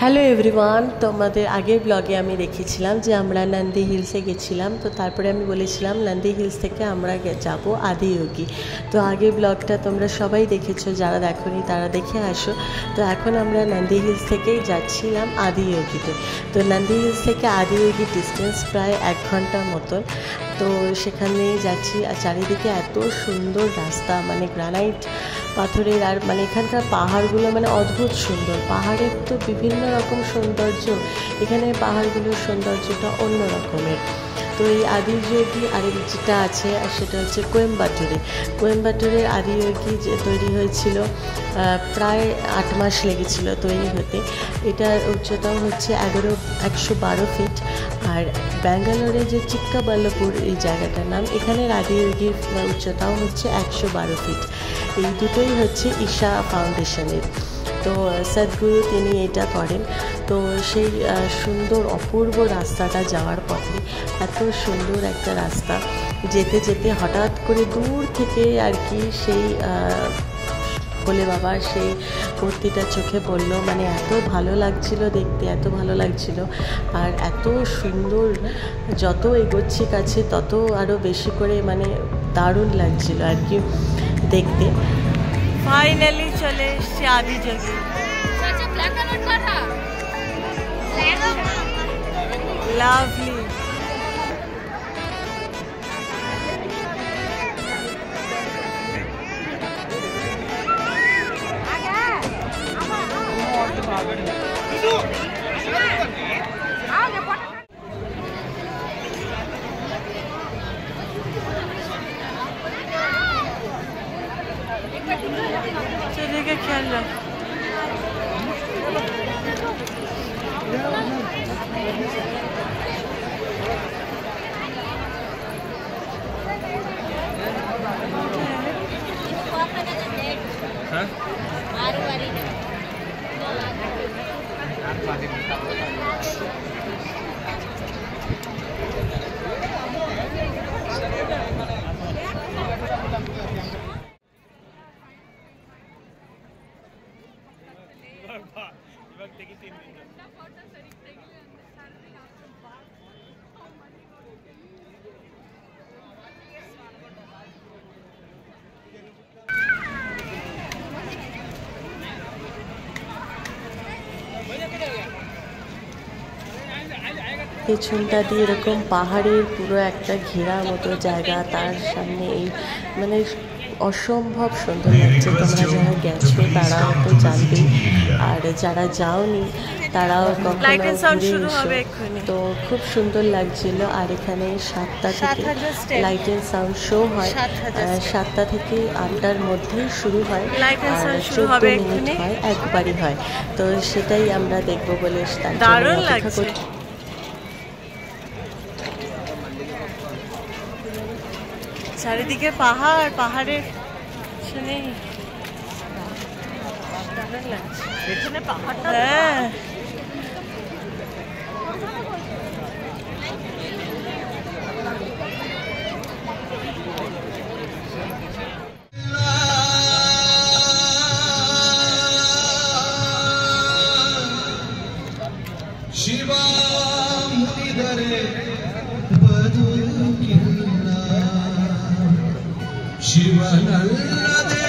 Hello everyone, তোমাদের আগের ব্লগে আমি দেখিয়েছিলাম যে আমরা নন্দী হিলসে গেছিলাম। তো তারপরে আমি বলেছিলাম নন্দী হিলস থেকে আমরা যাব আদিয়োগী। তো আগের ব্লগটা তোমরা সবাই দেখেছো, যারা দেখোনি তারা দেখে আসো। তো এখন আমরা নন্দী হিলস থেকেই যাচ্ছিলাম আদিয়োগীতে। তো নন্দী হিলস থেকে আদিয়োগী ডিস্টেন্স প্রায় 1 ঘন্টার মতন। তো সেখানেই যাচ্ছি, আর চারিদিকে এত সুন্দর রাস্তা, মানে গ্রানাইট পাথরের, আর মানে এখানকার পাহাড়গুলো মানে অদ্ভুত সুন্দর। পাহাড়ের তো বিভিন্ন রকম সৌন্দর্য, এখানে পাহাড়গুলোর সৌন্দর্যটা অন্য রকমের। তো এই আদিযোগী আরেক যেটা আছে সেটা হচ্ছে কোয়েম্বাটুরের আদিযোগী যে তৈরি হয়েছিল, প্রায় 8 মাস লেগেছিল তৈরি হতে। এটার উচ্চতাও হচ্ছে 112 ফিট। আর ব্যাঙ্গালোরে যে চিক্কাবাল্লাপুর এই জায়গাটার নাম, এখানের আদিযোগীর উচ্চতাও হচ্ছে 112 ফিট। এই দুটোই হচ্ছে ঈশা ফাউন্ডেশনের। তো সদ্গুরু তিনি এটা করেন। তো সেই সুন্দর অপূর্ব রাস্তাটা যাওয়ার পথে, এত সুন্দর একটা রাস্তা, যেতে যেতে হঠাৎ করে দূর থেকে আর কি সেই ভোলে বাবার সেই মূর্তিটা চোখে পড়ল। মানে এত ভালো লাগছিল দেখতে, এত ভালো লাগছিল, আর এত সুন্দর। যত এগোচ্ছি কাছে তত আরও বেশি করে মানে দারুণ লাগছিল আর কি দেখতে। ফাইনালি চলে এসছি আদিযোগী। লাভলি। সেদিকে খেয়াল রাখ। পেছনটা দিয়ে এরকম পাহাড়ের পুরো একটা ঘেরা মতো জায়গা, তার সামনে এই মানে অসম্ভব সুন্দর লাগছে। তোমরা যারা গেছো তারাও তো জানবে, আর যারা যাওনি তারাও কখনো ঘুরে এসো। তো খুব সুন্দর লাগছিল। আর এখানে 7টা থেকে লাইট অ্যান্ড সাউন্ড শো হয়, 7টা থেকে 8টার মধ্যেই শুরু হয়, আর 14 মিনিট হয়, একবারই হয়। তো সেটাই আমরা দেখবো বলে তার জন্য অপেক্ষা করছি। চারিদিকে পাহাড়, পাহাড়ের শুনে দারুণ লাগছে। পেছনে পাহাড়টা, হ্যাঁ Shiba মুনিধরে ಶಿವನಲ್ಲದೆ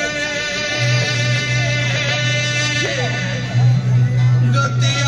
ಗತಿಯ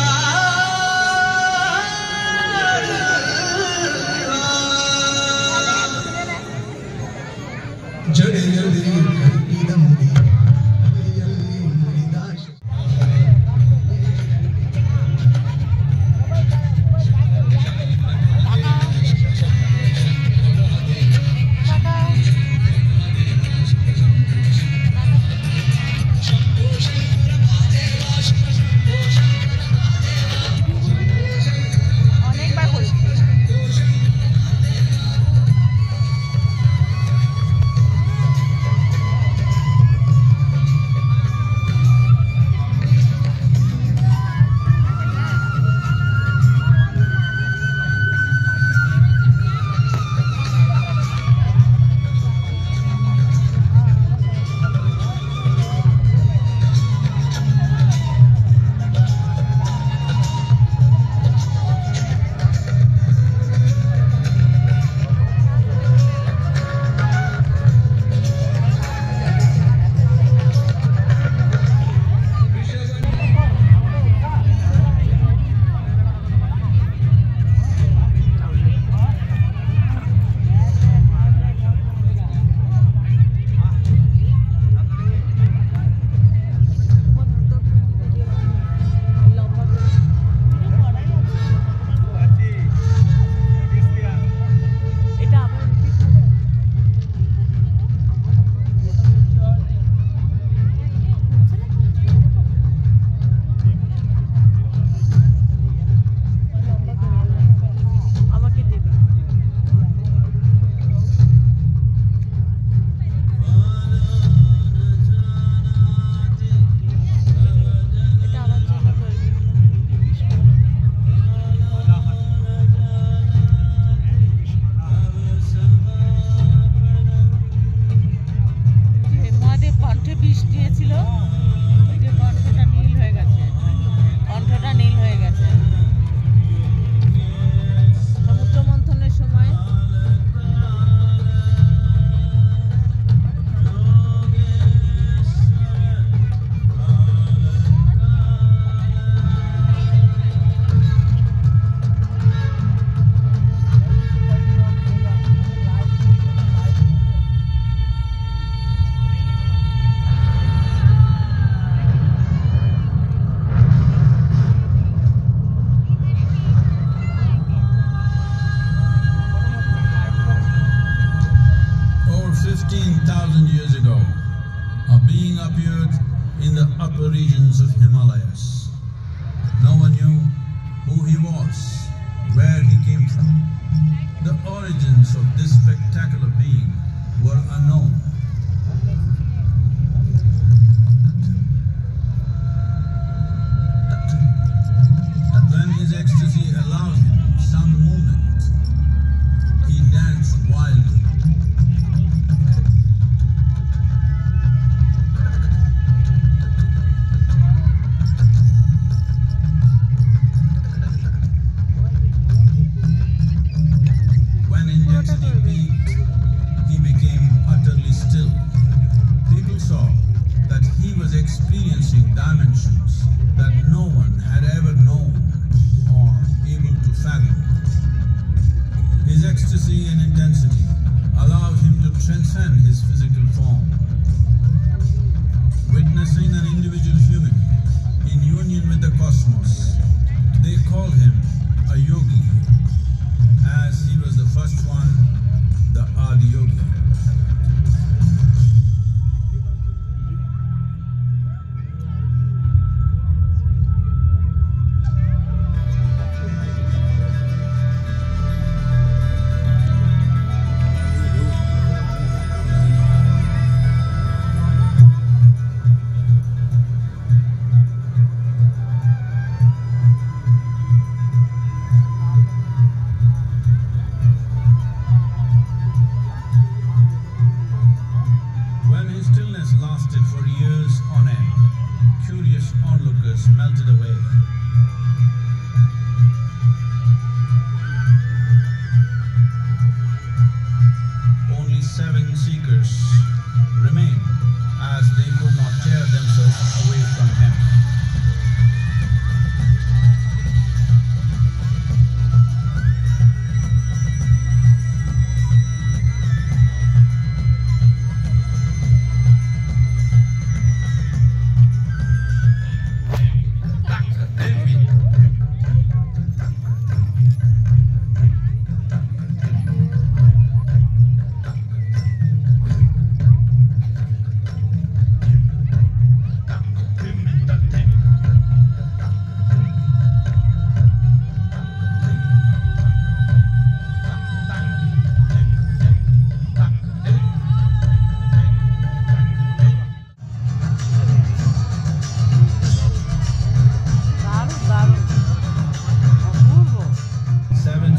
appeared in the upper regions of Himalayas. No one knew who he was, where he came from. The origins of this spectacular being were unknown. When his ecstasy allowed him some movement, he danced wildly. When intensity peaked, he became utterly still. People saw that he was experiencing dimensions that no one had ever known or able to fathom. His ecstasy and intensity allowed him to transcend his physical form. Witnessing an individual human in union with the cosmos, they called him a yogi, as he was the first one, the Adi Yogi. When his stillness lasted for years on end, curious onlookers melted away. Only 7 seekers remained, as they could not tear themselves away from him.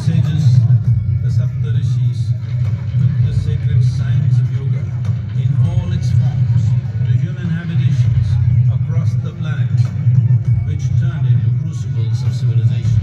Sages, the Saptarishis, took the sacred science of yoga in all its forms to human habitations across the planet, which turned into crucibles of civilization.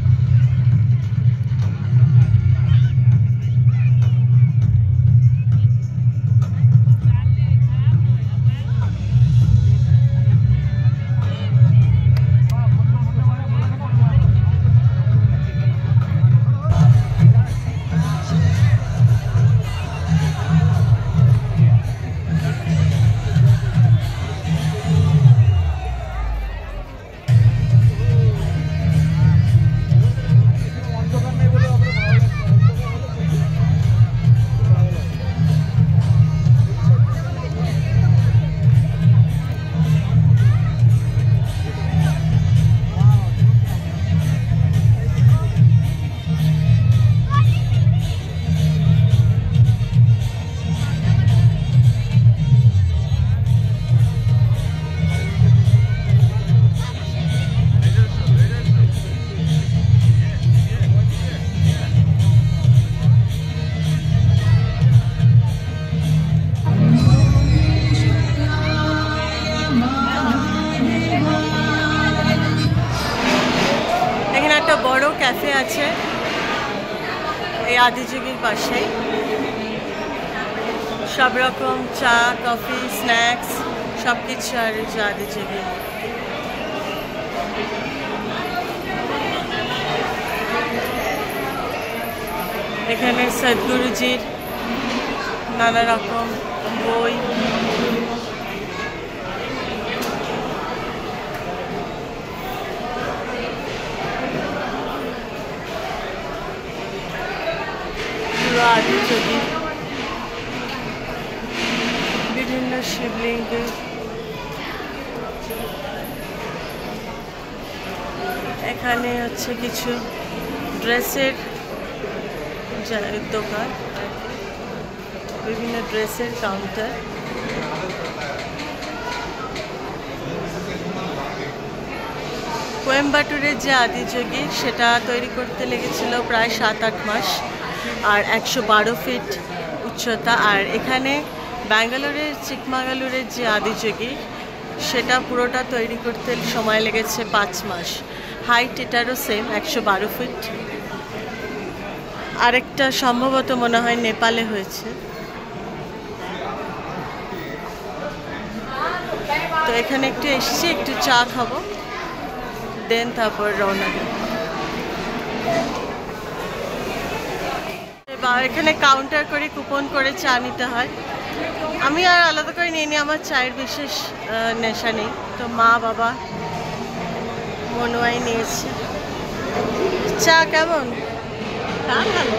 একটা বড় cafe আছে এই আদিযোগীর পাশেই। সব রকম চা, coffee, snacks সব কিছু আর আদিযোগী। এখানে সদ্গুরুজির নানা রকম বই, আদিযোগী বিভিন্ন শিবলিঙ্গ এখানে হচ্ছে কিছু ড্রেসের দোকান, বিভিন্ন ড্রেসের কাউন্টার। কোয়েম্বাটুরের যে আদিযোগী সেটা তৈরি করতে লেগেছিল প্রায় 7-8 মাস, আর 112 ফিট উচ্চতা। আর এখানে ব্যাঙ্গালোরের চিকমাগালুরের যে আদিযোগী সেটা পুরোটা তৈরি করতে সময় লেগেছে 5 মাস। হাইট এটারও সেম 112 ফিট। আরেকটা সম্ভবত মনে হয় নেপালে হয়েছে। তো এখানে একটু এসেছি, একটু চা খাবো, দেন তারপর রওনা দেব। এখানে কাউন্টার করে কুপন করে চা নিতে হয়। আমি আর আলাদা করে নিয়ে নিই, আমার চায়ের বিশেষ নেশা নেই। তো মা বাবা মনোয়াই নিয়েছে। চা কেমন? চা ভালো।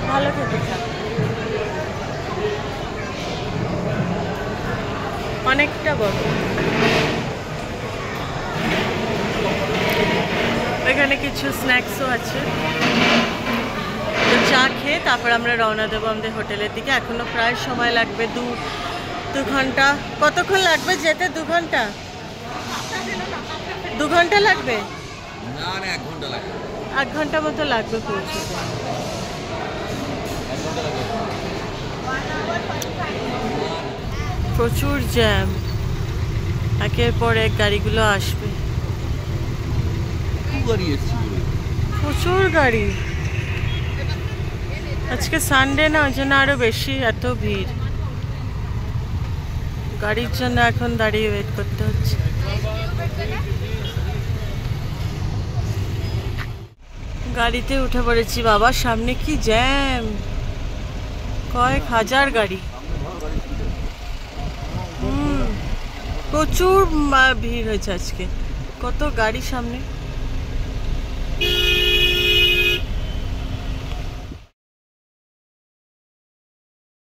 ভালো খেতে চা, অনেকটা বড়। এখানে কিছু স্ন্যাক্সও আছে। তো চা খেয়ে তারপর আমরা রওনা দেবো আমাদের হোটেলের দিকে। এখনো প্রায় সময় লাগবে দু ঘন্টা। কতক্ষণ লাগবে যেতে? 2 ঘন্টা? 2 ঘন্টা লাগবে? না, 1 ঘন্টা লাগবে। 1 ঘন্টা মতো লাগবে পৌঁছতে। প্রচুর জ্যাম, একের পর এক গাড়িগুলো আসবে। প্রচুর গাড়ি। আজকে সানডে না, ওই জন্য আরো বেশি এত ভিড়। গাড়ির জন্য এখন দাঁড়িয়ে ওয়েট করতে হচ্ছে। গাড়িতে উঠে পড়েছি বাবা, সামনে কি জ্যাম, কয়েক হাজার গাড়ি। প্রচুর ভিড় হয়েছে আজকে, কত গাড়ি সামনে।